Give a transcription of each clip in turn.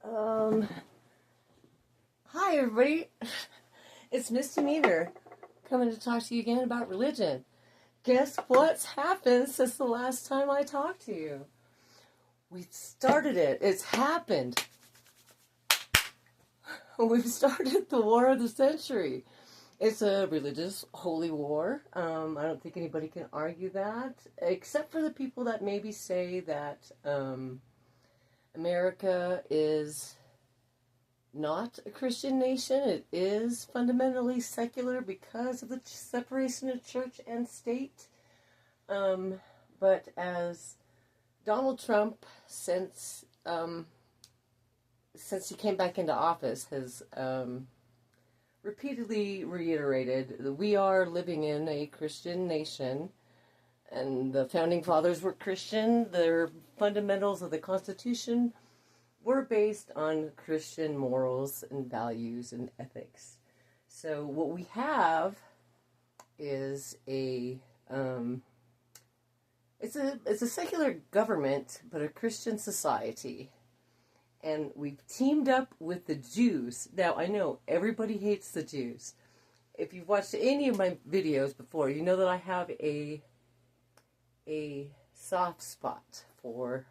Um, Hi everybody, it's Misty coming to talk to you again about religion. Guess what's happened since the last time I talked to you? We started it. It's happened. We've started the war of the century. It's a religious holy war. I don't think anybody can argue that, except for the people that maybe say that America is not a Christian nation. It is fundamentally secular because of the separation of church and state. But as Donald Trump, since he came back into office, has repeatedly reiterated that we are living in a Christian nation, and the founding fathers were Christian. Their fundamentals of the Constitution were based on Christian morals and values and ethics. So what we have is it's a secular government, but a Christian society. And we've teamed up with the Jews. Now, I know everybody hates the Jews. If you've watched any of my videos before, you know that I have a soft spot for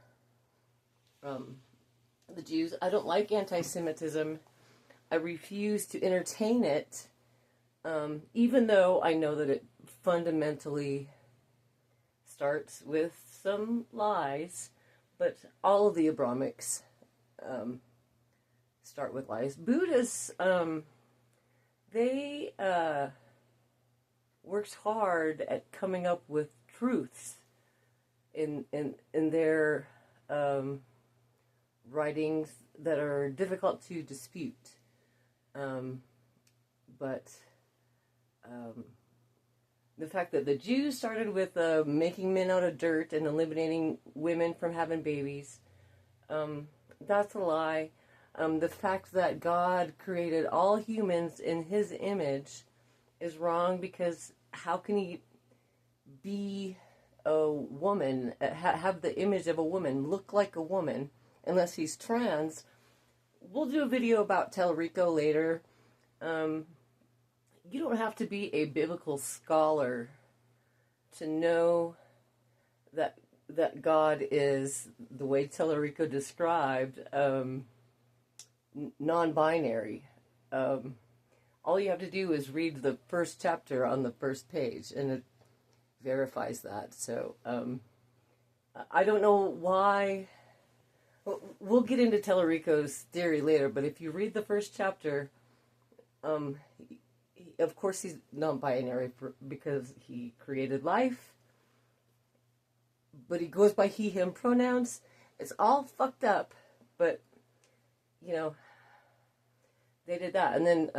the Jews. I don't like anti-Semitism. I refuse to entertain it, even though I know that it fundamentally starts with some lies. But all of the Abrahamics start with lies. Buddhists, they worked hard at coming up with truths in their writings that are difficult to dispute. But the fact that the Jews started with making men out of dirt and eliminating women from having babies, that's a lie. The fact that God created all humans in His image is wrong, because how can He be a woman, have the image of a woman, look like a woman, unless he's trans? We'll do a video about Tellurico later. You don't have to be a biblical scholar to know that God is, the way Tellurico described, non-binary. All you have to do is read the first chapter on the first page, and it verifies that. So I don't know why. We'll get into Tellurico's theory later, but if you read the first chapter, of course he's non-binary because he created life, but he goes by he, him pronouns. It's all fucked up, but, you know, they did that. And then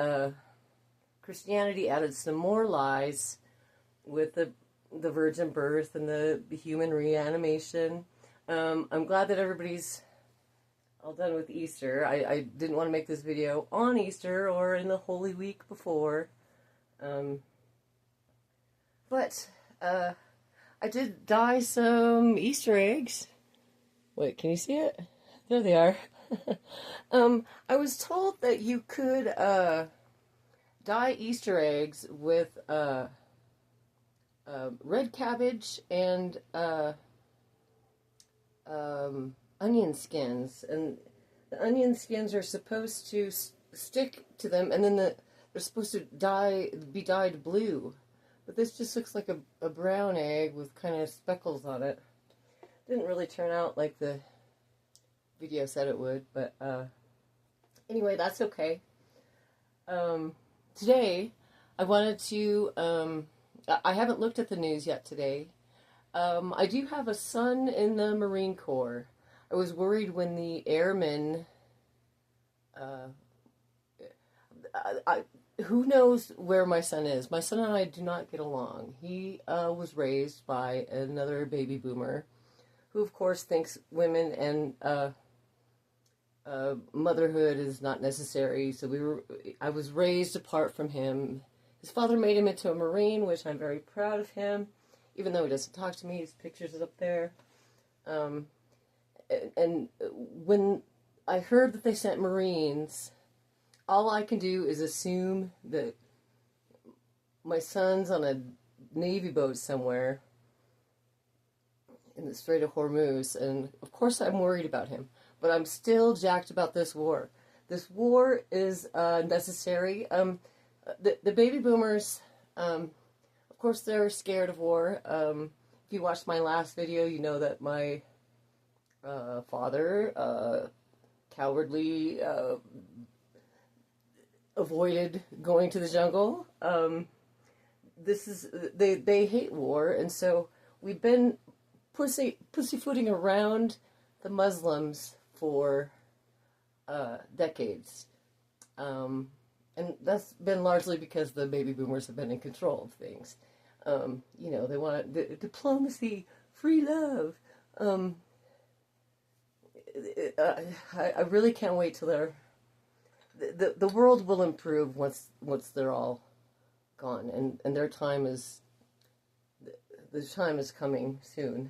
Christianity added some more lies with the virgin birth and the human reanimation. I'm glad that everybody's all done with Easter. I didn't want to make this video on Easter or in the Holy Week before. But I did dye some Easter eggs. Wait, can you see it? There they are. I was told that you could dye Easter eggs with red cabbage and onion skins, and the onion skins are supposed to stick to them, and then they're supposed to be dyed blue. But this just looks like a brown egg with kind of speckles on it. Didn't really turn out like the video said it would, but anyway, that's okay. Today, I wanted to, I haven't looked at the news yet today. I do have a son in the Marine Corps. I was worried when the airmen, who knows where my son is? My son and I do not get along. He was raised by another baby boomer who, of course, thinks women and motherhood is not necessary. So I was raised apart from him. His father made him into a Marine, which I'm very proud of him, even though he doesn't talk to me. His pictures is up there. And when I heard that they sent Marines. All I can do is assume that my son's on a Navy boat somewhere in the Strait of Hormuz, and of course I'm worried about him. But I'm still jacked about this war. This war is necessary. The baby boomers, of course, they're scared of war. If you watched my last video, you know that my father cowardly avoided going to the jungle. They hate war, and so we've been pussyfooting around the Muslims for decades. And that's been largely because the baby boomers have been in control of things. They want diplomacy, free love. I really can't wait till the world will improve once they're all gone, and their time is the time is coming soon.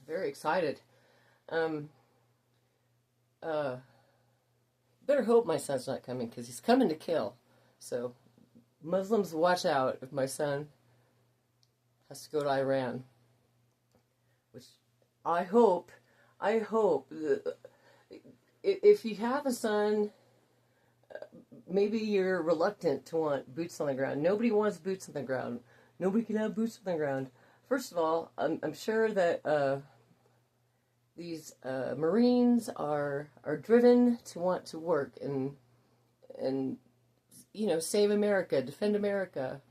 Very excited. Better hope my son's not coming, because he's coming to kill. So, Muslims, watch out if my son has to go to Iran. Which I hope, if you have a son, maybe you're reluctant to want boots on the ground. Nobody wants boots on the ground. Nobody can have boots on the ground. First of all, I'm sure that these Marines are driven to want to work and save America, defend America,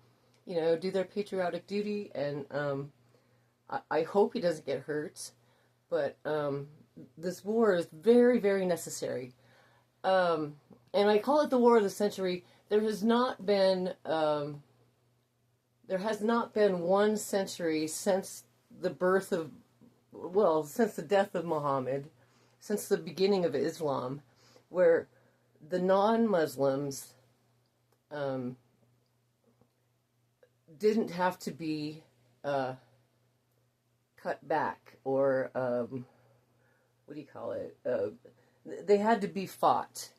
do their patriotic duty, and I hope he doesn't get hurt, but this war is very, very necessary. And I call it the war of the century. There has not been one century since the death of Muhammad, since the beginning of Islam, where the non-Muslims didn't have to be cut back, or they had to be fought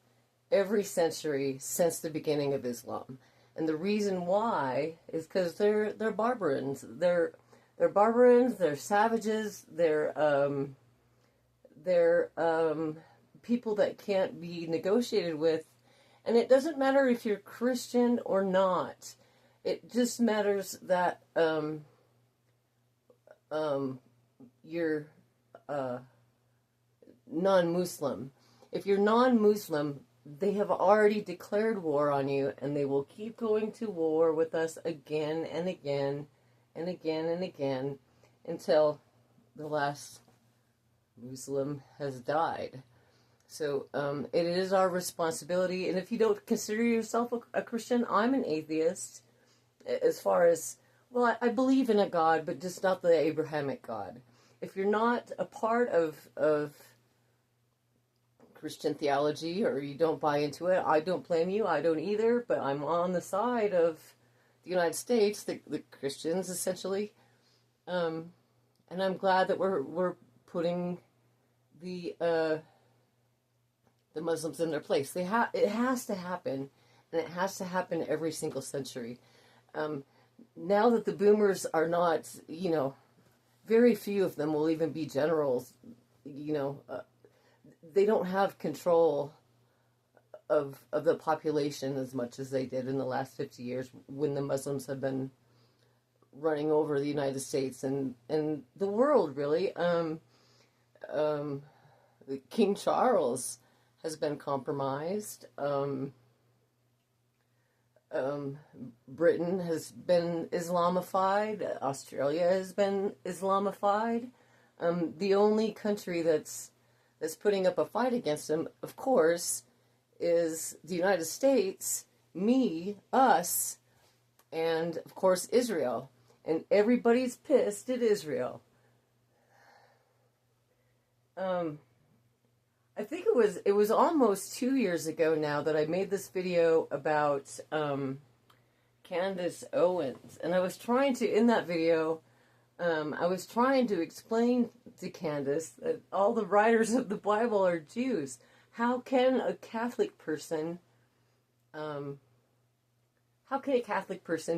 every century since the beginning of Islam. And the reason why is because they're barbarians. They're barbarians. They're savages. They're people that can't be negotiated with. And it doesn't matter if you're Christian or not. It just matters that you're non-Muslim. If you're non-Muslim, they have already declared war on you, and they will keep going to war with us again and again and again and again until the last Muslim has died. So it is our responsibility, and if you don't consider yourself a Christian, I'm an atheist, as far as, well, I believe in a God, but just not the Abrahamic God. If you're not a part of Christian theology, or you don't buy into it, I don't blame you, I don't either, but I'm on the side of the United States, the Christians, essentially, and I'm glad that we're putting the Muslims in their place. It has to happen, and it has to happen every single century. Now that the boomers are not, very few of them will even be generals, they don't have control of the population as much as they did in the last 50 years when the Muslims have been running over the United States and the world, really. King Charles has been compromised. Britain has been Islamified. Australia has been Islamified. The only country that's putting up a fight against them, of course, is the United States, me, us, and, of course, Israel. And everybody's pissed at Israel. I think it was almost 2 years ago now that I made this video about Candace Owens. And I was trying to, in that video, I was trying to explain to Candace that all the writers of the Bible are Jews. How can a Catholic person,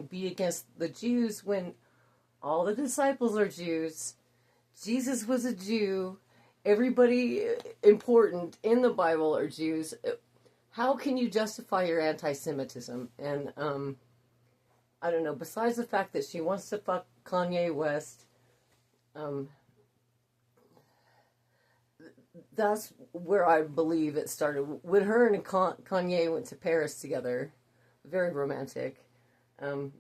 be against the Jews when all the disciples are Jews? Jesus was a Jew. Everybody important in the Bible are Jews. How can you justify your anti-Semitism? And I don't know. Besides the fact that she wants to fuck Kanye West, that's where I believe it started. When her and Kanye went to Paris together, very romantic.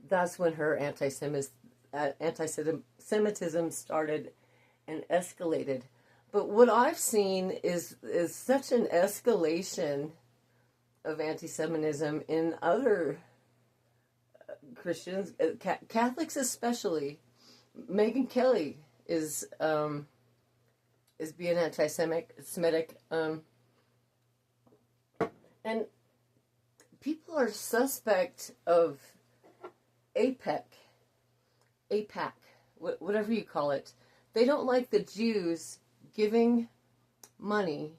That's when her anti-Semitism started and escalated. But what I've seen is such an escalation of anti-Semitism in other Christians, Catholics especially. Megyn Kelly is being anti-Semitic, and people are suspect of APEC, whatever you call it. They don't like the Jews giving money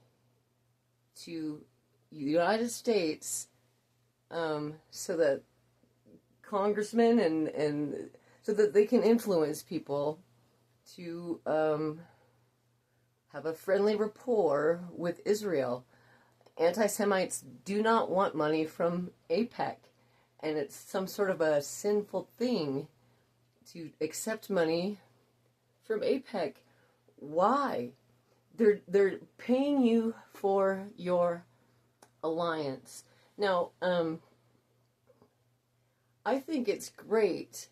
to the United States, so that congressmen and so that they can influence people to have a friendly rapport with Israel. Anti-Semites do not want money from AIPAC, and it's some sort of a sinful thing to accept money from AIPAC. Why? They're paying you for your alliance. Now, I think it's great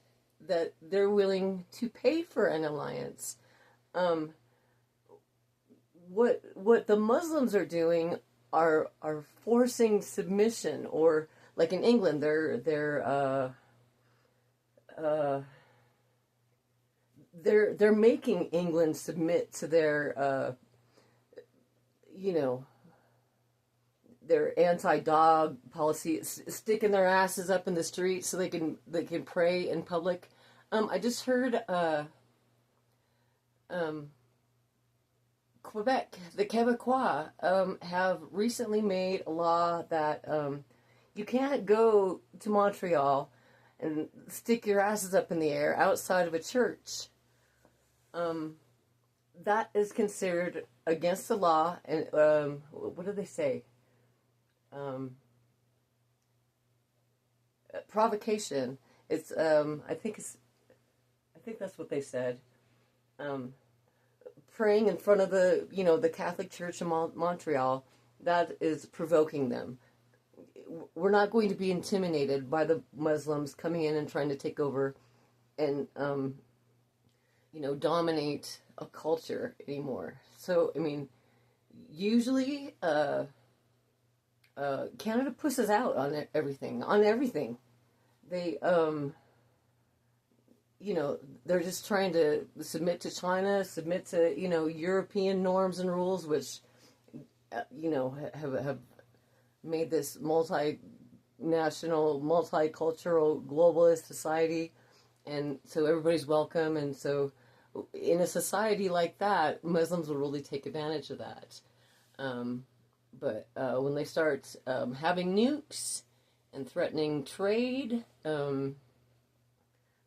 that they're willing to pay for an alliance. What the Muslims are doing are forcing submission, or like in England, they're making England submit to their their anti-dog policy, sticking their asses up in the street so they can pray in public. I just heard Quebec, the Quebecois, have recently made a law that you can't go to Montreal and stick your asses up in the air outside of a church. That is considered against the law, and what do they say? Provocation. It's I think that's what they said. Praying in front of the Catholic Church in Montreal, that is provoking them. We're not going to be intimidated by the Muslims coming in and trying to take over and dominate a culture anymore. So I mean, usually Canada pushes out on everything. They they're just trying to submit to China, submit to European norms and rules, which have made this multinational, multicultural, globalist society, and so everybody's welcome. And so, in a society like that, Muslims will really take advantage of that. But when they start having nukes and threatening trade,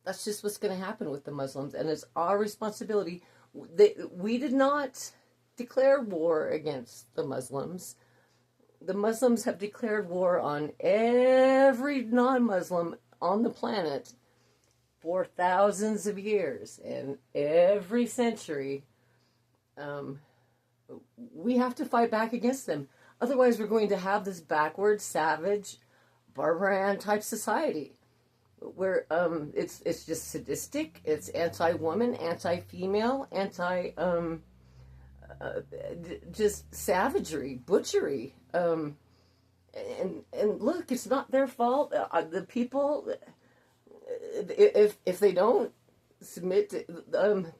that's just what's going to happen with the Muslims, and it's our responsibility. We did not declare war against the Muslims. The Muslims have declared war on every non-Muslim on the planet for thousands of years, and every century we have to fight back against them. Otherwise, we're going to have this backward, savage, barbarian type society where it's just sadistic, it's anti-woman, anti-female, just savagery, butchery. And look, it's not their fault. The people, if they don't submit to,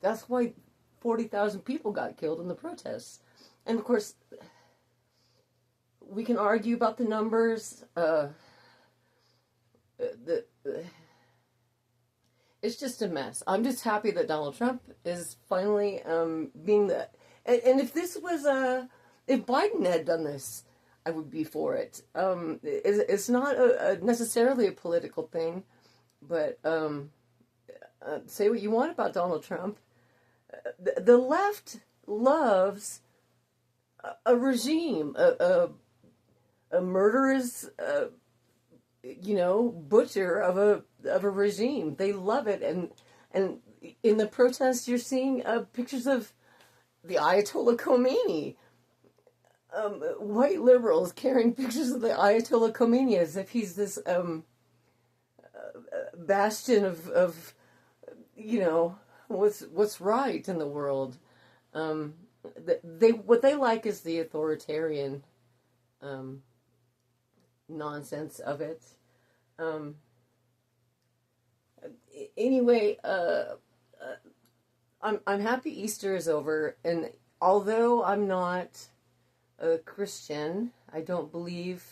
that's why 40,000 people got killed in the protests. And of course, we can argue about the numbers. it's just a mess. I'm just happy that Donald Trump is finally being the. And if this was if Biden had done this, I would be for it. It's not necessarily a political thing, but say what you want about Donald Trump. The left loves a regime, a murderous, butcher of a regime. They love it, and in the protests, you're seeing pictures of the Ayatollah Khomeini. White liberals carrying pictures of the Ayatollah Khomeini as if he's this bastion of what's right in the world. What they like is the authoritarian nonsense of it. Anyway, I'm happy Easter is over, and although I'm not a Christian, I don't believe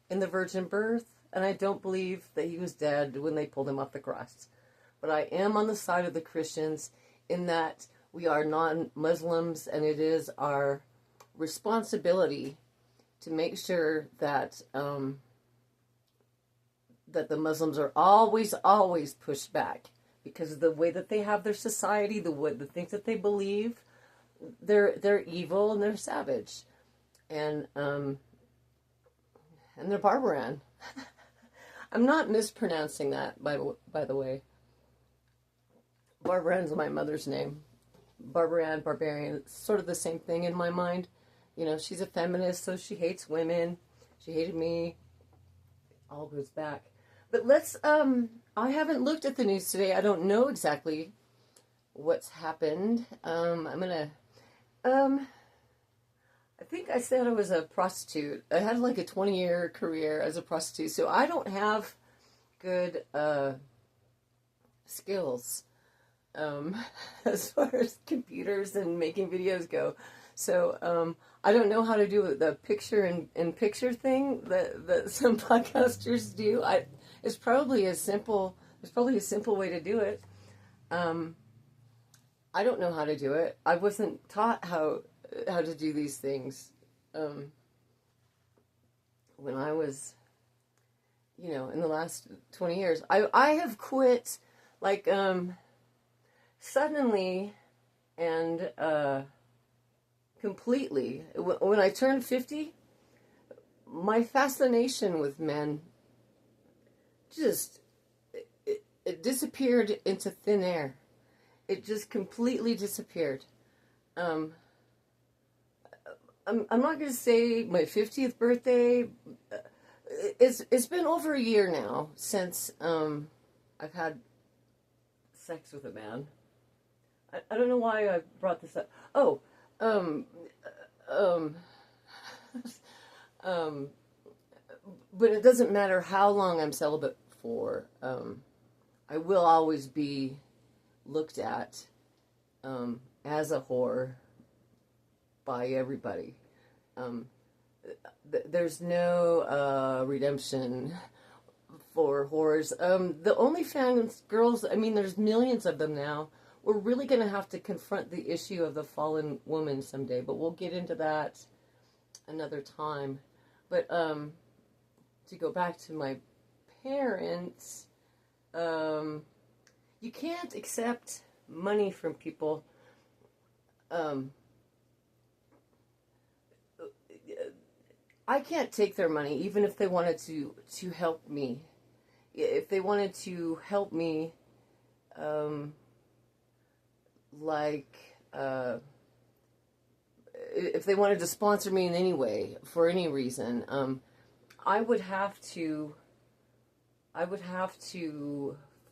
in the virgin birth, and I don't believe that he was dead when they pulled him off the cross. But I am on the side of the Christians in that we are non-Muslims, and it is our responsibility to make sure that that the Muslims are always pushed back because of the way that they have their society, the things that they believe. They're evil and they're savage, and they're barbaran. I'm not mispronouncing that, by the way. Barbaran's my mother's name. Barbaran, barbarian, it's sort of the same thing in my mind. She's a feminist, so she hates women. She hated me. All goes back. But let's, I haven't looked at the news today. I don't know exactly what's happened. I think I said I was a prostitute. I had like a 20-year career as a prostitute, so I don't have good skills as far as computers and making videos go. So I don't know how to do the picture-in-picture thing that some podcasters do. It's probably a simple way to do it. I don't know how to do it. I wasn't taught how to do these things when I was, in the last 20 years. I have quit, like, suddenly and completely. When I turned 50, my fascination with men just, it disappeared into thin air. It just completely disappeared. I'm not going to say my 50th birthday. It's been over a year now since I've had sex with a man. I don't know why I brought this up. Oh, but it doesn't matter how long I'm celibate for. I will always be looked at as a whore by everybody. There's no redemption for whores. The OnlyFans girls, there's millions of them now. We're really going to have to confront the issue of the fallen woman someday, but we'll get into that another time. But to go back to my parents, you can't accept money from people. I can't take their money, even if they wanted to help me. If they wanted to help me, if they wanted to sponsor me in any way, for any reason, I would have to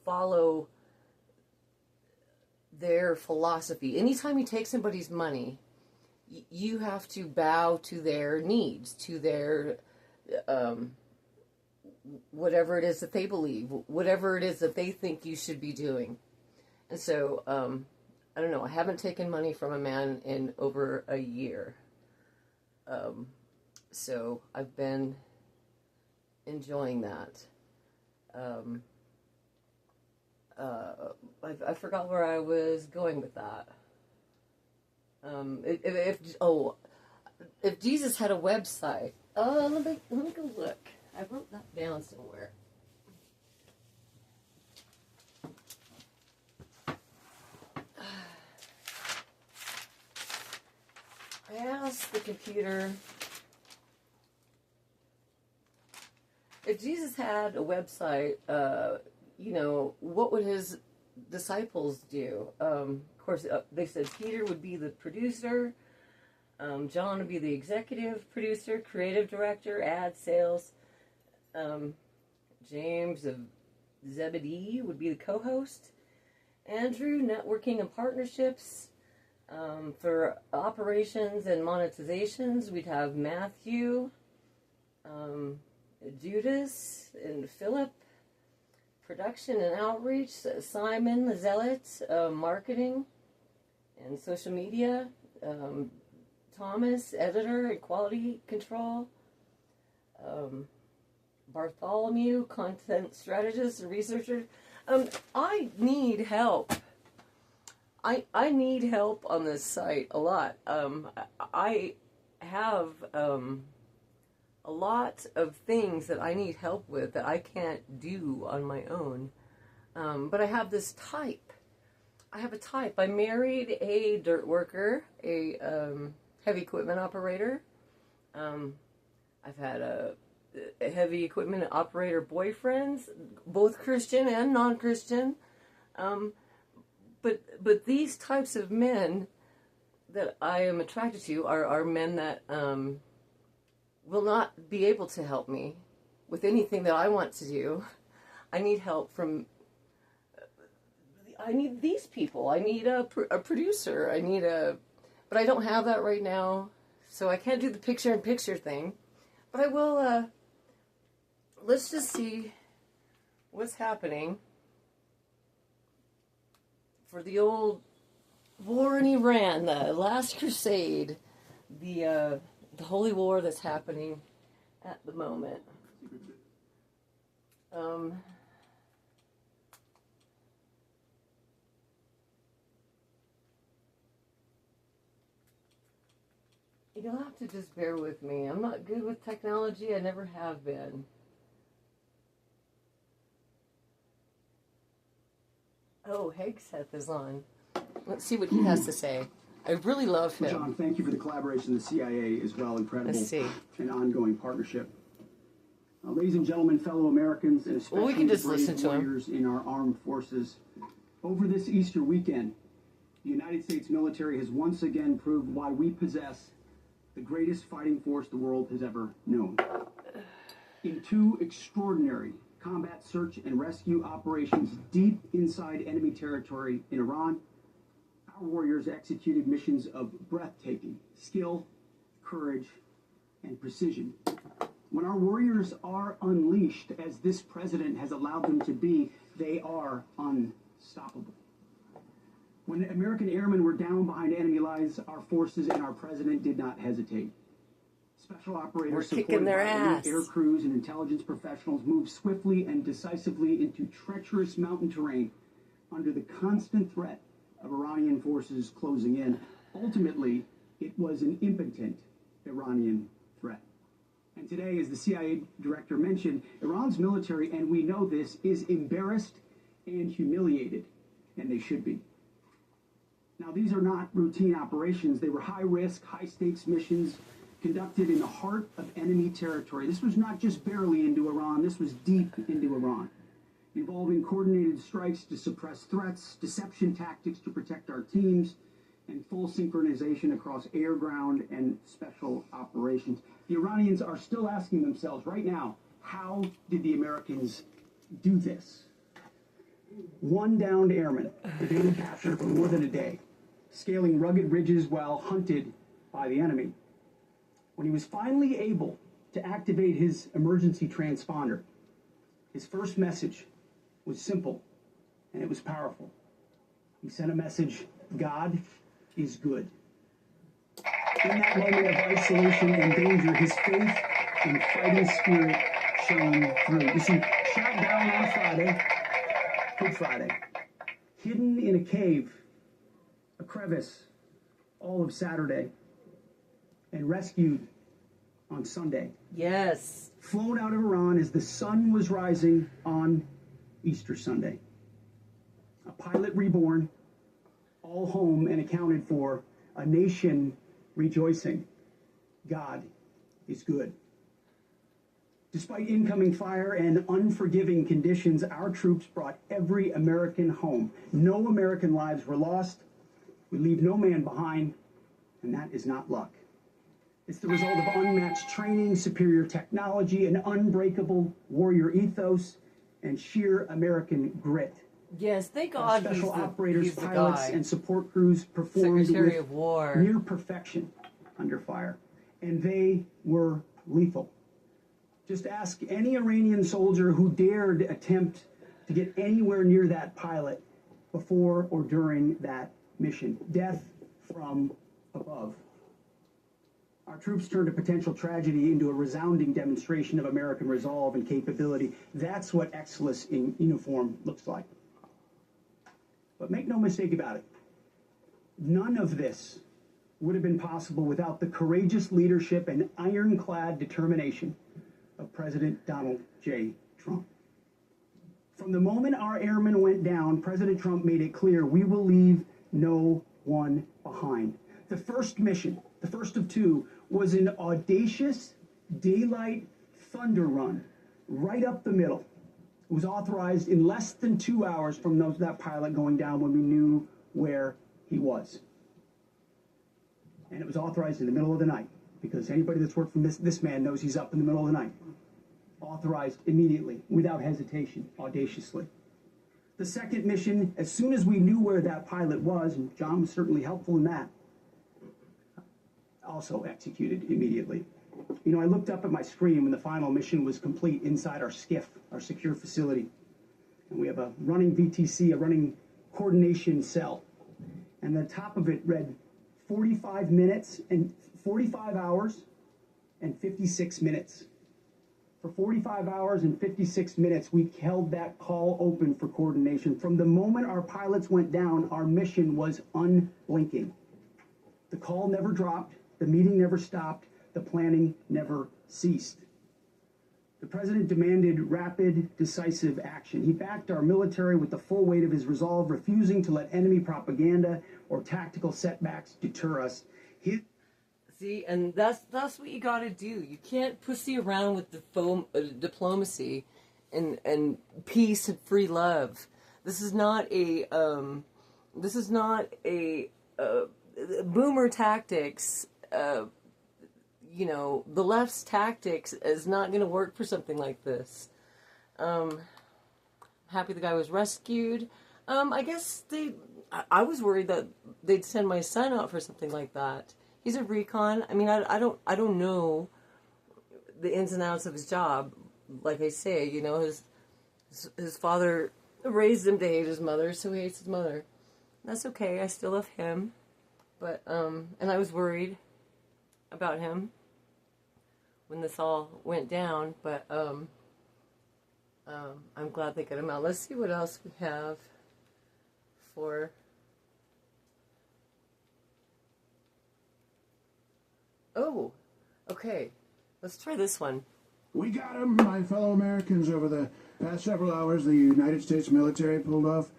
follow their philosophy. Anytime you take somebody's money, you have to bow to their needs, to their whatever it is that they believe, whatever it is that they think you should be doing. And so, I don't know, I haven't taken money from a man in over a year. So I've been enjoying that. I forgot where I was going with that. If Jesus had a website, let me go look. I wrote that down somewhere. I asked the computer if Jesus had a website. What would his disciples do? Of course, they said Peter would be the producer. John would be the executive producer, creative director, ad sales. James of Zebedee would be the co-host. Andrew, networking and partnerships. For operations and monetizations, we'd have Matthew, Judas, and Philip. Production and outreach, Simon, the zealot, marketing and social media. Thomas, editor and quality control. Bartholomew, content strategist and researcher. I need help. I need help on this site a lot. I have a lot of things that I need help with that I can't do on my own. But I have this type. I have a type. I married a dirt worker, a heavy equipment operator. I've had a heavy equipment operator boyfriends, both Christian and non-Christian. But these types of men that I am attracted to are men that will not be able to help me with anything that I want to do. I need help from... I need these people. I need a producer. I need a... But I don't have that right now, so I can't do the picture-in-picture thing. But I will... let's just see what's happening for the old war in Iran, the last crusade, the holy war that's happening at the moment. You'll have to just bear with me. I'm not good with technology. I never have been. Oh, Hegseth is on. Let's see what he has to say. I really love him. John, thank you for the collaboration with the CIA as well. Incredible and ongoing partnership. Ladies and gentlemen, fellow Americans, and especially we can just listen to warriors in our armed forces, over this Easter weekend, the United States military has once again proved why we possess the greatest fighting force the world has ever known. In two extraordinary combat search and rescue operations deep inside enemy territory in Iran, our warriors executed missions of breathtaking skill, courage, and precision. When our warriors are unleashed, as this president has allowed them to be, they are unstoppable. When American airmen were down behind enemy lines, our forces and our president did not hesitate. Special operators supported by elite air crews and intelligence professionals moved swiftly and decisively into treacherous mountain terrain under the constant threat of Iranian forces closing in. Ultimately, it was an impotent Iranian threat. And today, as the CIA director mentioned, Iran's military, and we know this, is embarrassed and humiliated, and they should be. Now, these are not routine operations. They were high-risk, high-stakes missions conducted in the heart of enemy territory. This was not just barely into Iran. This was deep into Iran, involving coordinated strikes to suppress threats, deception tactics to protect our teams, and full synchronization across air, ground, and special operations. The Iranians are still asking themselves right now, how did the Americans do this? One downed airman evaded capture for more than a day, scaling rugged ridges while hunted by the enemy. When he was finally able to activate his emergency transponder, his first message was simple, and it was powerful. He sent a message: God is good. In that moment of isolation and danger, his faith and fighting spirit shone through. You see, shot down on Friday, Good Friday, hidden in a cave, a crevice, all of Saturday, and rescued on Sunday. Yes. Flown out of Iran as the sun was rising on Easter Sunday. A pilot reborn, all home and accounted for, a nation rejoicing. God is good. Despite incoming fire and unforgiving conditions, our troops brought every American home. No American lives were lost. We leave no man behind, and that is not luck. It's the result of unmatched training, superior technology, an unbreakable warrior ethos, and sheer American grit. Yes, thank Our God special operators, he's the pilots, guy. and support crews performed Secretary with of War. near perfection under fire, and they were lethal. Just ask any Iranian soldier who dared attempt to get anywhere near that pilot before or during that mission. Death from above. Our troops turned a potential tragedy into a resounding demonstration of American resolve and capability. That's what excellence in uniform looks like. But make no mistake about it, none of this would have been possible without the courageous leadership and ironclad determination of President Donald J. Trump. From the moment our airmen went down, President Trump made it clear we will leave no one behind. The first mission, the first of two, was an audacious daylight thunder run right up the middle. It was authorized in less than 2 hours from that pilot going down when we knew where he was. And it was authorized in the middle of the night, because anybody that's worked for this man knows he's up in the middle of the night. Authorized immediately, without hesitation, audaciously. The second mission, as soon as we knew where that pilot was, and John was certainly helpful in that, also executed immediately. You know, I looked up at my screen when the final mission was complete inside our SCIF, our secure facility. And we have a running VTC, a running coordination cell. And the top of it read 45 hours and 56 minutes. For 45 hours and 56 minutes, we held that call open for coordination. From the moment our pilots went down, our mission was unblinking. The call never dropped, the meeting never stopped, the planning never ceased. The president demanded rapid, decisive action. He backed our military with the full weight of his resolve, refusing to let enemy propaganda or tactical setbacks deter us. See, and that's what you got to do. You can't pussy around with diplomacy and peace and free love. This is not a boomer tactics. You know, the left's tactics is not going to work for something like this. Happy the guy was rescued. I guess I was worried that they'd send my son out for something like that. He's a recon. I mean, I don't know the ins and outs of his job. Like I say, you know, his father raised him to hate his mother, so he hates his mother. That's okay. I still love him. But and I was worried about him when this all went down. But I'm glad they got him out. Let's see what else we have for. Oh, okay. Let's try this one. We got him, my fellow Americans. Over the past several hours, the United States military pulled off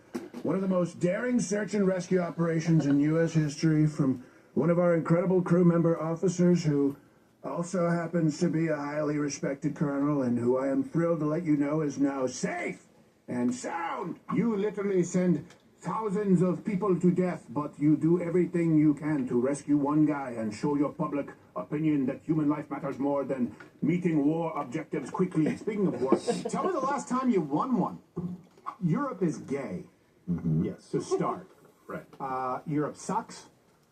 one of the most daring search and rescue operations in U.S. history from one of our incredible crew member officers who also happens to be a highly respected colonel and who I am thrilled to let you know is now safe and sound. You literally send thousands of people to death, but you do everything you can to rescue one guy and show your public opinion that human life matters more than meeting war objectives quickly. Speaking of war, tell me the last time you won one. Europe is gay. Mm-hmm. Yes. To start. Right. Europe sucks.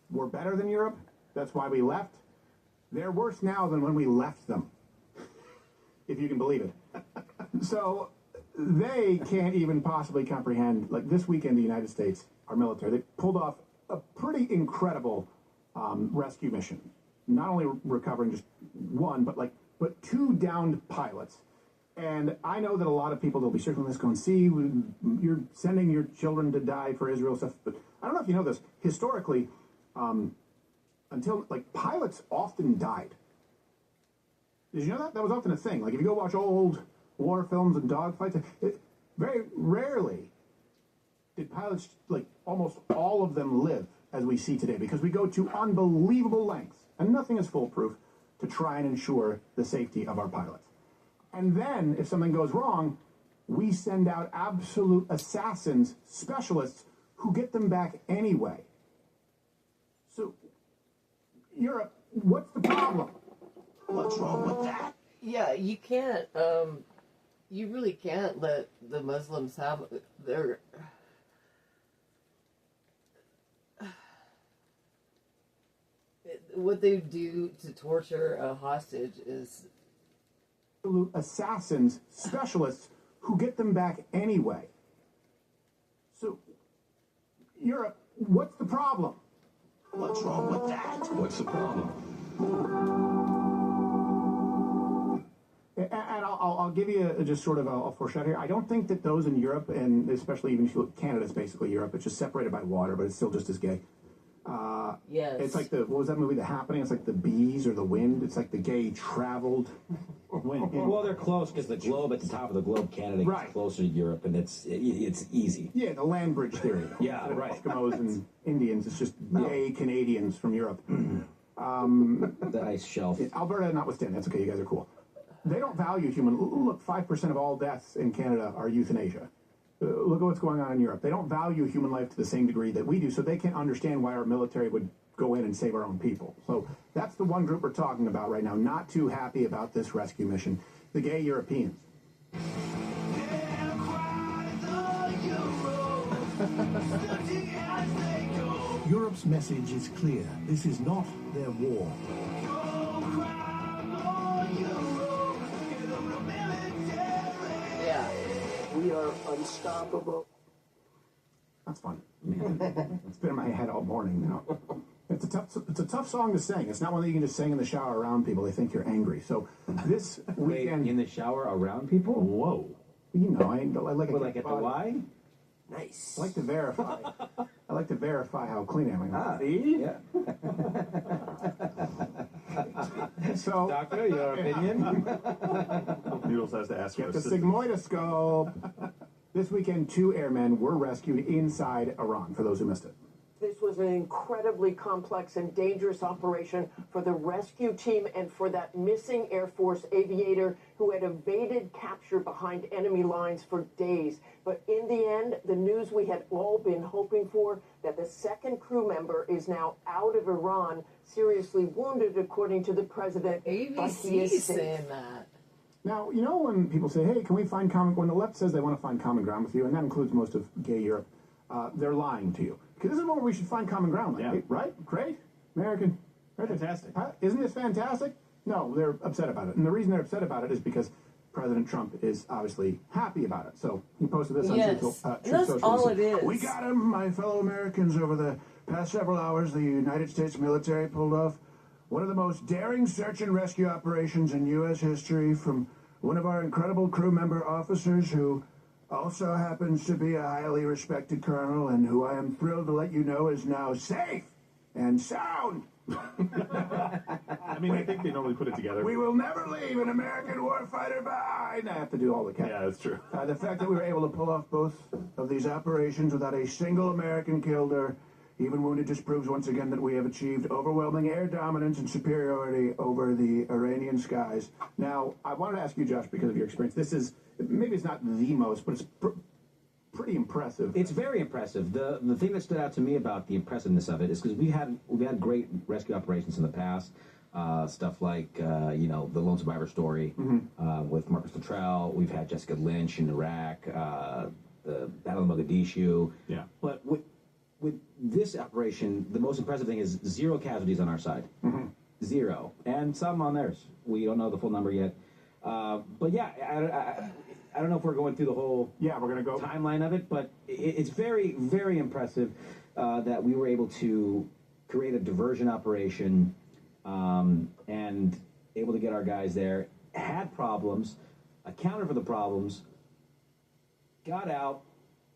We're better than Europe. That's why we left. They're worse now than when we left them. If you can believe it. So they can't even possibly comprehend, like this weekend, the United States, our military, they pulled off a pretty incredible rescue mission. Not only recovering just one, but two downed pilots. And I know that a lot of people, they'll be circling this going, see, you're sending your children to die for Israel stuff. But I don't know if you know this. Historically, until, like, pilots often died. Did you know that? That was often a thing. Like, if you go watch old war films and dogfights, very rarely did pilots, like, almost all of them live as we see today, because we go to unbelievable lengths, and nothing is foolproof, to try and ensure the safety of our pilots. And then, if something goes wrong, we send out absolute assassins, specialists, who get them back anyway. So, Europe, what's the problem? What's wrong with that? Yeah, you can't, you really can't let the Muslims have their... What they do to torture a hostage is... Assassins, specialists, who get them back anyway. So, Europe, what's the problem? What's wrong with that? What's the problem? And I'll give you just sort of a foreshadow here. I don't think that those in Europe, and especially even if you look, Canada's basically Europe, it's just separated by water, but it's still just as gay. Yes. It's like what was that movie, The Happening? It's like the bees or the wind. It's like the gay traveled wind. Well, they're close because the globe, at the top of the globe, Canada Right. gets closer to Europe, and it's easy. Yeah, the land bridge theory. Yeah, Instead of right. Eskimos and Indians, it's just gay Canadians from Europe. The ice shelf. Alberta notwithstanding, that's okay, you guys are cool. They don't value human... Look, 5% of all deaths in Canada are euthanasia. Look at what's going on in Europe. They don't value human life to the same degree that we do, so they can't understand why our military would go in and save our own people. So that's the one group we're talking about right now. Not too happy about this rescue mission. The gay Europeans. Europe's message is clear. This is not their war. Yeah. We are unstoppable. That's fun. It's been in my head all morning now. It's a tough song to sing. It's not one that you can just sing in the shower around people. They think you're angry. So this Wait, weekend... in the shower around people? Whoa. You know, I like a... What, like at the Y? Nice. I like to verify. I like to verify how clean I am. Ah, See? yeah. So, Doctor, your opinion? Noodles has to ask for get the assistance. sigmoidoscope. This weekend, 2 airmen were rescued inside Iran, for those who missed it. This was an incredibly complex and dangerous operation for the rescue team and for that missing Air Force aviator who had evaded capture behind enemy lines for days. But in the end, the news we had all been hoping for, that the second crew member is now out of Iran, seriously wounded, according to the president. But he ABC is is safe. saying that. Now, you know when people say, hey, can we find when the left says they want to find common ground with you, and that includes most of gay Europe, they're lying to you. Because this is where we should find common ground, like, Yeah. hey, right? Great? American. Right? Fantastic. Isn't this fantastic? No, they're upset about it. And the reason they're upset about it is because President Trump is obviously happy about it. So he posted this on Yes. Truth And Social. that's all it is. We got him, my fellow Americans. Over the past several hours, the United States military pulled off one of the most daring search and rescue operations in U.S. history from one of our incredible crew member officers who also happens to be a highly respected colonel and who I am thrilled to let you know is now safe and sound. I mean, I think they normally put it together. We will never leave an American warfighter behind. I have to do all the Yeah, that's true. the fact that we were able to pull off both of these operations without a single American killed or even wounded just proves once again that we have achieved overwhelming air dominance and superiority over the Iranian skies. Now, I wanted to ask you, Josh, because of your experience, this is, maybe it's not the most, but it's pretty impressive. It's very impressive. The thing that stood out to me about the impressiveness of it is because we've had great rescue operations in the past. Stuff like the Lone Survivor story with Marcus Luttrell. We've had Jessica Lynch in Iraq. The Battle of Mogadishu. Yeah. But with this operation, the most impressive thing is 0 casualties on our side. 0, and some on theirs. We don't know the full number yet. But yeah, I don't know if we're going through the whole Yeah, we're going to go. timeline of it, but it's very, very impressive that we were able to create a diversion operation and able to get our guys there. Had problems, accounted for the problems, got out,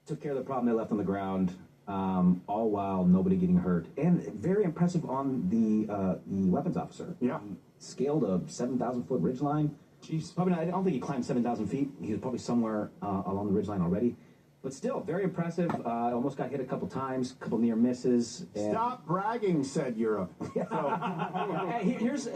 took care of the problem they left on the ground, all while nobody getting hurt. And very impressive on the weapons officer. Yeah. He scaled a 7,000-foot ridgeline. Jeez. Probably not, I don't think he climbed 7,000 feet. He was probably somewhere along the ridgeline already. But still, very impressive. Almost got hit a couple times, a couple near misses. And Stop bragging, said Europe.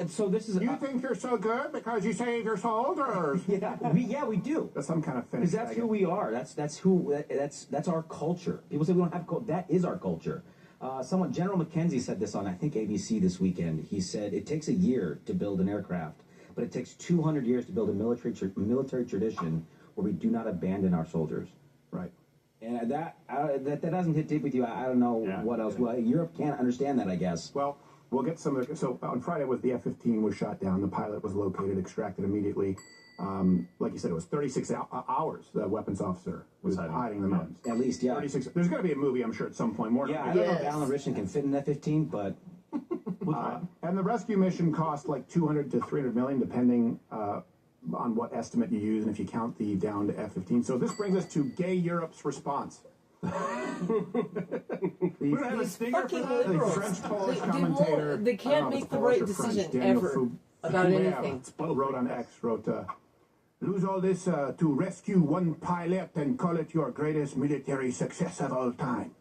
So this is. You think you're so good because you save your soldiers? Yeah, we do. That's some kind of Finnish. Because that's who we are. That's our culture. People say we don't have culture. That is our culture. General McKenzie said this on, I think, ABC this weekend. He said it takes a year to build an aircraft, but it takes 200 years to build a military tradition where we do not abandon our soldiers. Right. And that doesn't hit deep with you. I don't know what else. Well, Europe can't understand that, I guess. Well, we'll get some of the... So on Friday was the F-15 was shot down. The pilot was located, extracted immediately. Like you said, it was 36 hours the weapons officer was hiding the mountains. At least, yeah. 36. There's going to be a movie, I'm sure, at some point. More. Yeah, I don't know if Alan Richardson can fit in that 15, but... And the rescue mission cost like 200 to 300 million, depending on what estimate you use and if you count the down to F-15. So this brings us to gay Europe's response. We don't have a stinger for that? The French-Polish commentator... They can't make the right decision ever about anything. Wrote on X, lose all this to rescue one pilot and call it your greatest military success of all time.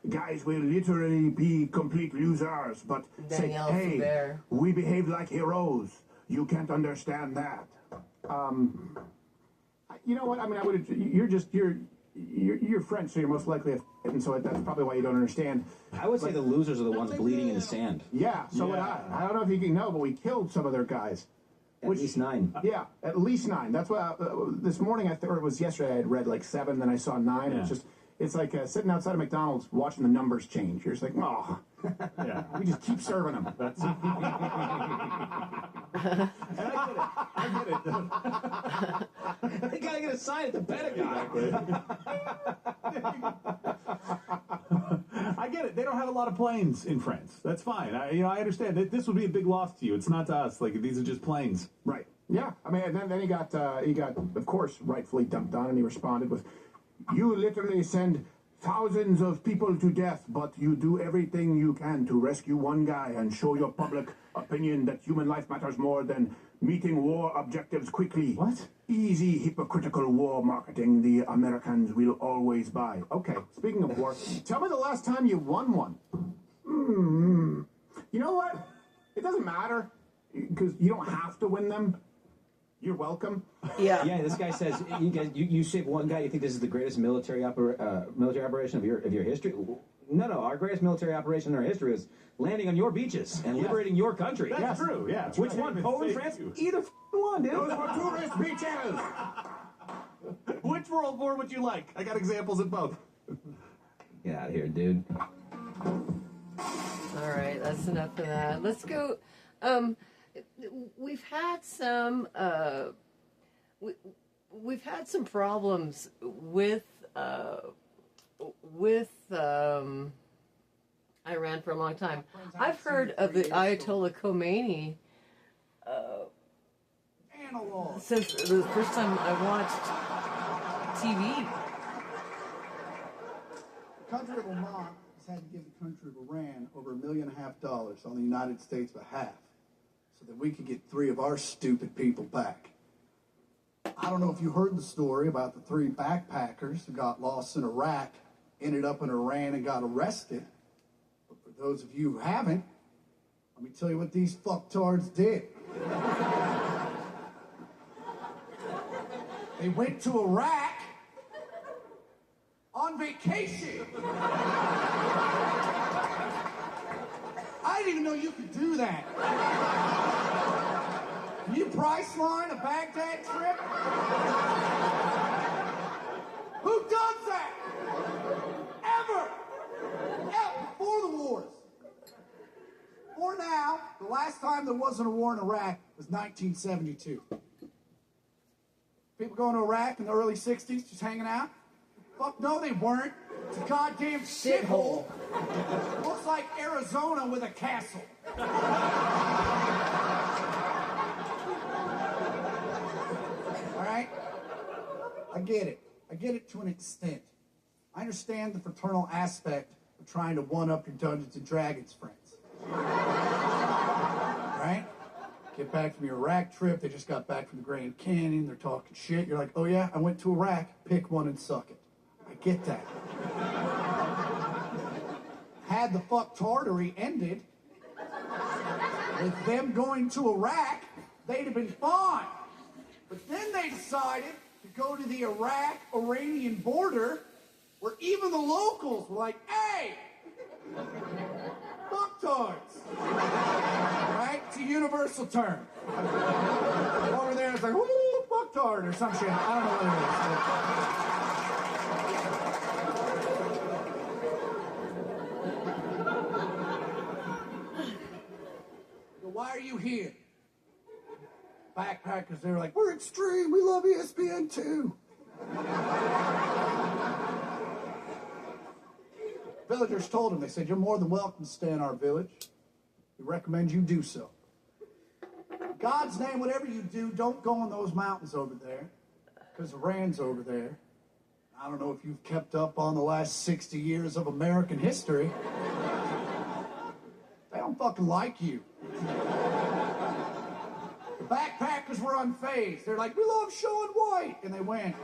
Guys will literally be complete losers, but Danielle say, hey, Faber. we behave like heroes. You can't understand that. You know what? I mean, you're French, so you're most likely and so that's probably why you don't understand. I would say the losers are the ones bleeding in the sand. Yeah, so would I. I don't know if you can know, but we killed some of their guys. At least 9. Yeah, at least 9. That's what this morning, or it was yesterday, I had read like 7, then I saw 9. Yeah. It's like sitting outside of McDonald's watching the numbers change. You're just like, oh, Yeah. we just keep serving them. That's and I get it. They gotta get a sign at the Pentagon. I get it. They don't have a lot of planes in France. That's fine. I understand. This would be a big loss to you. It's not to us. Like, these are just planes. Right. Yeah. I mean, and then he got, of course, rightfully dumped on, and he responded with, you literally send thousands of people to death, but you do everything you can to rescue one guy and show your public opinion that human life matters more than meeting war objectives quickly. What? Easy, hypocritical war marketing the Americans will always buy. Okay, speaking of war, tell me the last time you won one. You know what? It doesn't matter, because you don't have to win them. You're welcome. Yeah. Yeah, this guy says you save one guy. You think this is the greatest military operation of your history? No. Our greatest military operation in our history is landing on your beaches and liberating your country. That's true. Yeah. Which one? Poland, France? Either one, dude. Those were tourist beaches! Which World War would you like? I got examples of both. Get out of here, dude. All right, that's enough of that. Let's go. We've had some we've had some problems with Iran for a long time. I've heard of the Ayatollah Khomeini since the first time I watched TV. The country of Oman has had to give the country of Iran over $1.5 million on the United States' behalf, so that we could get 3 of our stupid people back. I don't know if you heard the story about the 3 backpackers who got lost in Iraq, ended up in Iran and got arrested. But for those of you who haven't, let me tell you what these fucktards did. They went to Iraq on vacation. I didn't even know you could do that. Can you price line a Baghdad trip? Who does that? Ever? Before the wars. Or now, the last time there wasn't a war in Iraq was 1972. People going to Iraq in the early 60s just hanging out? Fuck no, they weren't. It's a goddamn shithole. Looks like Arizona with a castle. All right? get it. I get it to an extent. I understand the fraternal aspect of trying to one-up your Dungeons and Dragons friends. Right? Get back from your Iraq trip. They just got back from the Grand Canyon. They're talking shit. You're like, oh yeah, I went to Iraq. Pick one and suck it. I get that. Had the fuck-tardery ended with them going to Iraq, they'd have been fine. But then they decided to go to the Iraq-Iranian border, where even the locals were like, hey, fucktards. Right? It's a universal term. Over there, it's like, ooh, fucktard or some shit. I don't know what it is. So why are you here? Backpackers, they're like, we're extreme. We love ESPN too. Villagers told him, they said, you're more than welcome to stay in our village. We recommend you do so. In God's name, whatever you do, don't go in those mountains over there, because Iran's over there. I don't know if you've kept up on the last 60 years of American history. They don't fucking like you. The backpackers were unfazed. They're like, we love showing white. And they went.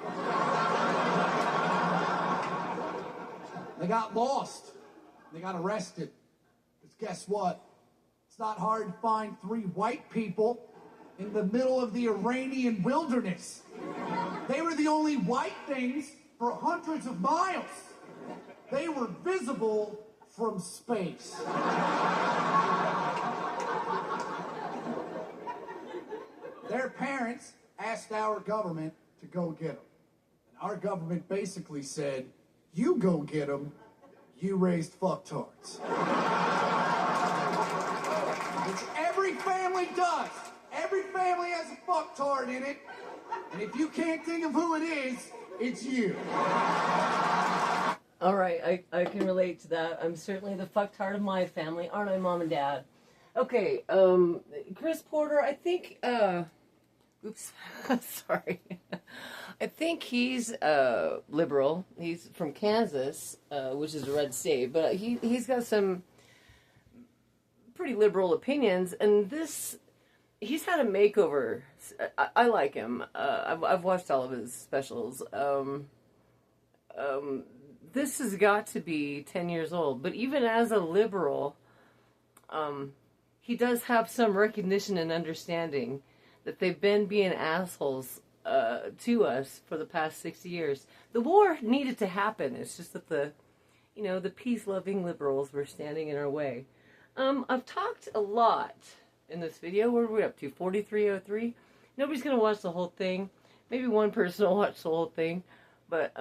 They got lost. They got arrested. Because guess what? It's not hard to find 3 white people in the middle of the Iranian wilderness. They were the only white things for hundreds of miles. They were visible from space. Their parents asked our government to go get them. And our government basically said, you go get them, you raised fucktards. Which every family does. Every family has a fucktard in it. And if you can't think of who it is, it's you. All right, I can relate to that. I'm certainly the fucktard of my family, aren't I, Mom and Dad? Okay, Chris Porter, I think, oops, sorry. I think he's liberal. He's from Kansas, which is a red state, but he's got some pretty liberal opinions, and he's had a makeover. I like him. I've watched all of his specials. This has got to be 10 years old, but even as a liberal, he does have some recognition and understanding that they've been being assholes to us for the past 60 years. The war needed to happen. It's just that the peace-loving liberals were standing in our way. I've talked a lot in this video. What are we up to? 4303? Nobody's going to watch the whole thing. Maybe one person will watch the whole thing. But,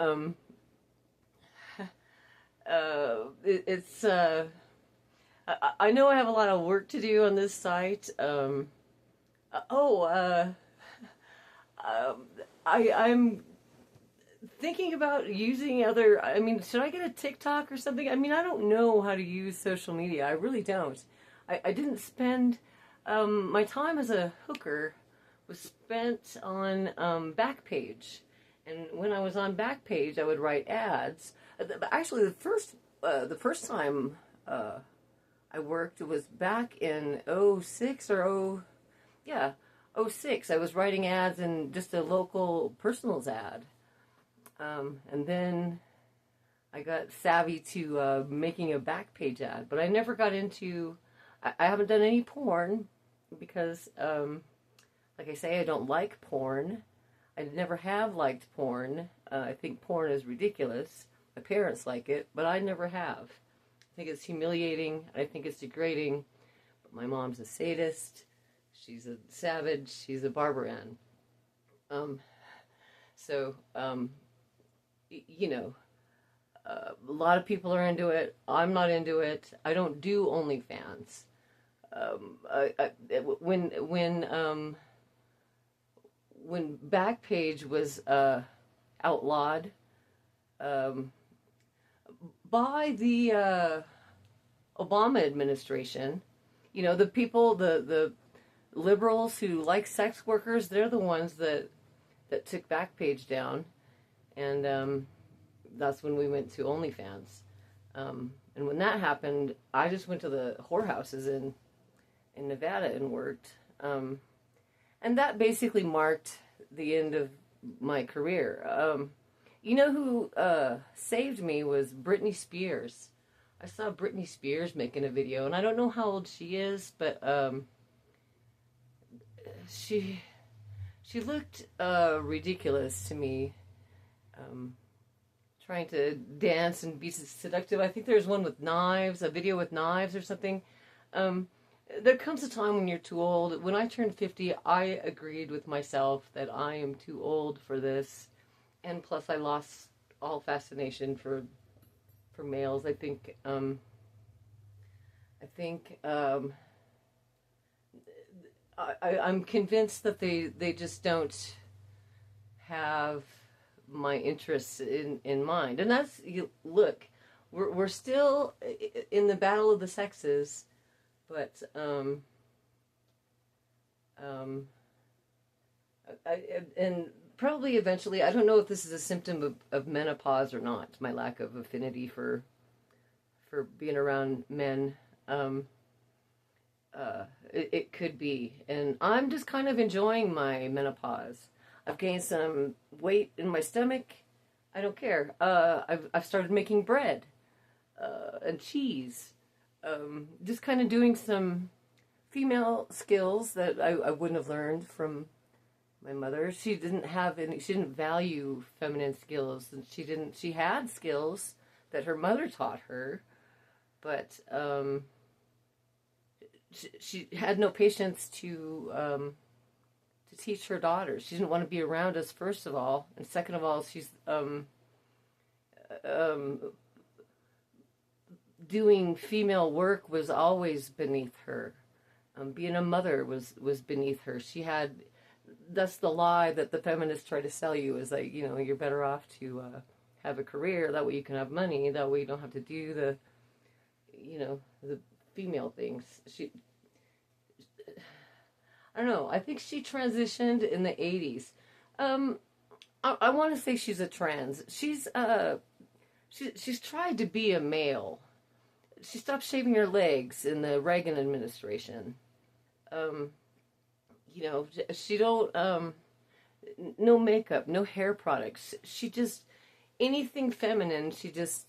I know I have a lot of work to do on this site. I'm thinking about using should I get a TikTok or something? I don't know how to use social media. I really don't. I didn't spend, my time as a hooker was spent on Backpage. And when I was on Backpage, I would write ads. Actually, the first time I worked was back in 06 or 06. I was writing ads in just a local personals ad. And then I got savvy to making a Backpage ad. But I never got into... I haven't done any porn because, like I say, I don't like porn. I never have liked porn. I think porn is ridiculous. My parents like it, but I never have. I think it's humiliating. I think it's degrading. But my mom's a sadist. She's a savage. She's a Barbaran. A lot of people are into it. I'm not into it. I don't do OnlyFans. When Backpage was outlawed by the Obama administration, the people, the liberals who like sex workers, they're the ones that took Backpage down. And that's when we went to OnlyFans. And when that happened, I just went to the whorehouses in Nevada and worked. And that basically marked the end of my career. You know who saved me was Britney Spears. I saw Britney Spears making a video, and I don't know how old she is, but she looked ridiculous to me, trying to dance and be seductive. I think there's one with knives, a video with knives or something. There comes a time when you're too old. When I turned 50, I agreed with myself that I am too old for this, and plus I lost all fascination for males. I'm convinced that they just don't have my interests in mind. And that's, look, we're still in the battle of the sexes, but and probably eventually, I don't know if this is a symptom of menopause or not, my lack of affinity for being around men. It could be. And I'm just kind of enjoying my menopause. I've gained some weight in my stomach. I don't care. I've started making bread and cheese. Just kind of doing some female skills that I wouldn't have learned from my mother. She didn't value feminine skills, and she had skills that her mother taught her, but she had no patience to teach her daughters. She didn't want to be around us, first of all, and second of all, she's doing female work was always beneath her. Being a mother was beneath her. That's the lie that the feminists try to sell you, is like, you're better off to have a career, that way you can have money, that way you don't have to do the female things. I don't know, I think she transitioned in the 80s. I want to say she's a trans. She's tried to be a male. She stopped shaving her legs in the Reagan administration. She don't, no makeup, no hair products. She just, anything feminine, she just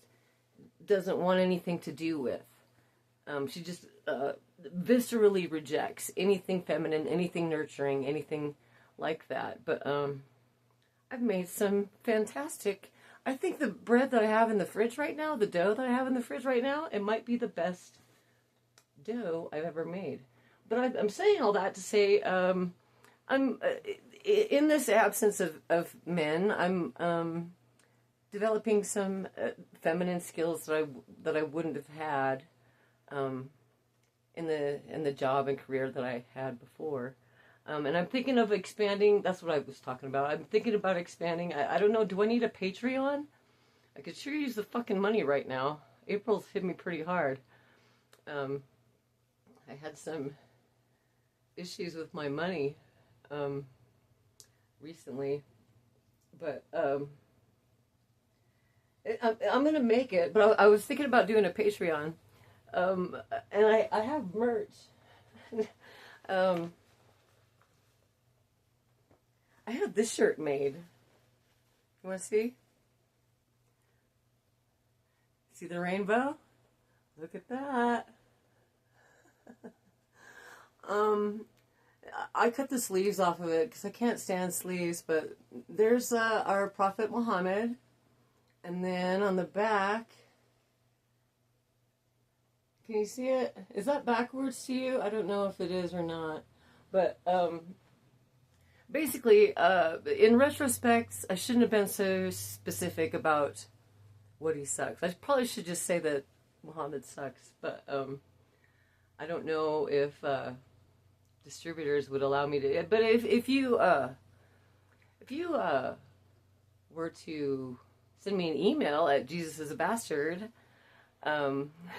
doesn't want anything to do with. She just viscerally rejects anything feminine, anything nurturing, anything like that. But I've made some fantastic, I think the bread that I have in the fridge right now, the dough that I have in the fridge right now, it might be the best dough I've ever made. But I'm saying all that to say, I'm in this absence of men, I'm developing some feminine skills that I wouldn't have had in the job and career that I had before. And I'm thinking of expanding. That's what I was talking about. I'm thinking about expanding. I don't know. Do I need a Patreon? I could sure use the fucking money right now. April's hit me pretty hard. I had some issues with my money recently, but I'm gonna make it. But I was thinking about doing a Patreon, and I have merch. I had this shirt made. You want to see? See the rainbow? Look at that. I cut the sleeves off of it because I can't stand sleeves, but there's our Prophet Muhammad. And then on the back, can you see it? Is that backwards to you? I don't know if it is or not. But basically, in retrospect, I shouldn't have been so specific about what he sucks. I probably should just say that Muhammad sucks, but I don't know if distributors would allow me to. But if you were to send me an email at jesusisabastard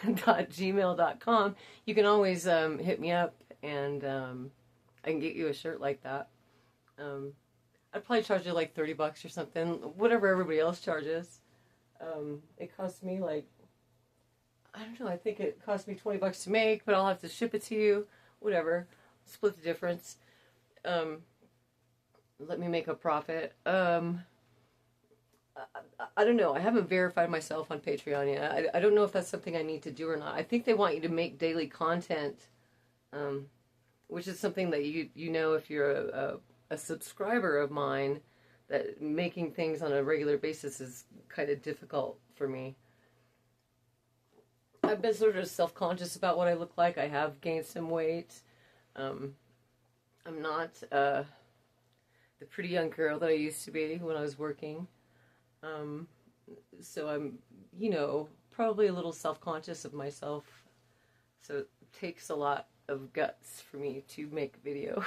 .gmail.com, you can always hit me up, and I can get you a shirt like that. I'd probably charge you like $30 or something, whatever everybody else charges. It costs me like, I don't know, I think it cost me $20 to make, but I'll have to ship it to you, whatever, split the difference. Let me make a profit. I don't know. I haven't verified myself on Patreon yet. I don't know if that's something I need to do or not. I think they want you to make daily content, which is something that you know if you're a subscriber of mine, that making things on a regular basis is kind of difficult for me. I've been sort of self-conscious about what I look like. I have gained some weight. I'm not the pretty young girl that I used to be when I was working. So I'm, probably a little self-conscious of myself. So it takes a lot of guts for me to make a video.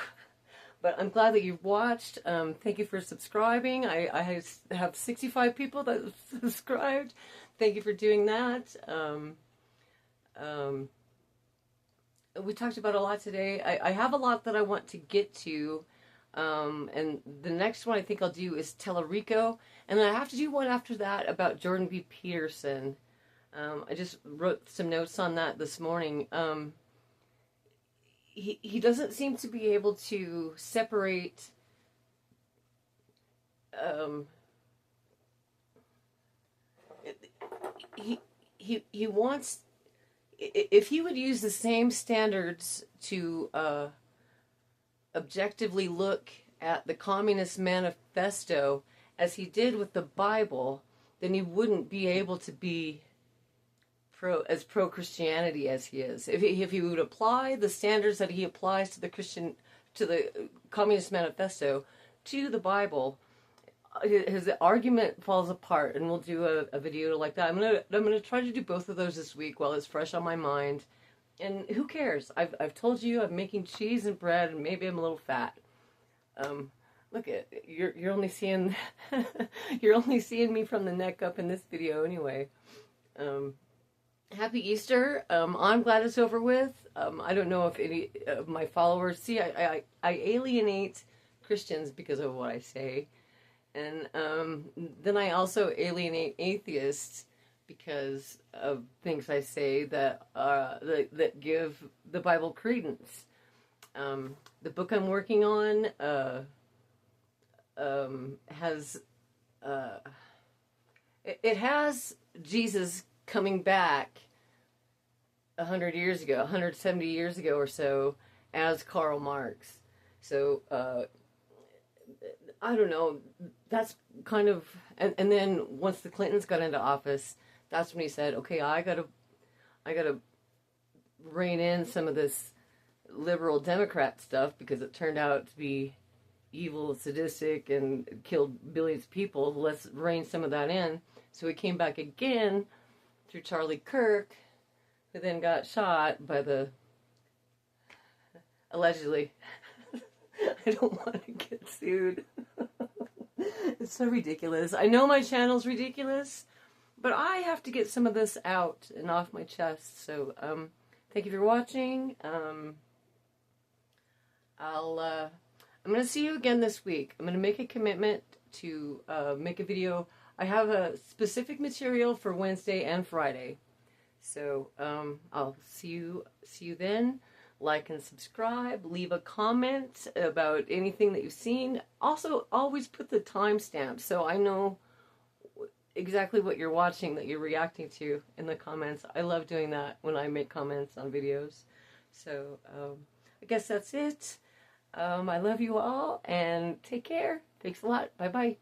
But I'm glad that you've watched. Thank you for subscribing. I have 65 people that have subscribed. Thank you for doing that. We talked about a lot today. I have a lot that I want to get to. And the next one I think I'll do is Tellurico. And then I have to do one after that about Jordan B. Peterson. I just wrote some notes on that this morning. He doesn't seem to be able to separate he wants, if he would use the same standards to objectively look at the Communist Manifesto as he did with the Bible, then he wouldn't be able to be pro-Christianity as he is. If he would apply the standards that he applies to the Communist Manifesto to the Bible, his argument falls apart, and we'll do a video like that. I'm gonna try to do both of those this week while it's fresh on my mind. And who cares? I've told you I'm making cheese and bread, and maybe I'm a little fat. Look at you're only seeing you're only seeing me from the neck up in this video anyway. Happy Easter. I'm glad it's over with. I don't know if any of my followers see. I alienate Christians because of what I say, and then I also alienate atheists because of things I say that give the Bible credence. The book I'm working on has it has Jesus coming back 100 years ago, 170 years ago or so, as Karl Marx. So I don't know. That's kind of, and then once the Clintons got into office, that's when he said, "Okay, I gotta rein in some of this liberal Democrat stuff because it turned out to be evil, sadistic, and killed billions of people. Let's rein some of that in." So he came back again through Charlie Kirk, who then got shot by allegedly. I don't want to get sued. It's so ridiculous. I know my channel's ridiculous, but I have to get some of this out and off my chest. So, thank you for watching. I'm going to see you again this week. I'm going to make a commitment to make a video. I have a specific material for Wednesday and Friday. So, I'll see you then. Like and subscribe. Leave a comment about anything that you've seen. Also, always put the timestamp so I know exactly what you're watching, that you're reacting to in the comments. I love doing that when I make comments on videos. So, I guess that's it. I love you all, and take care. Thanks a lot. Bye-bye.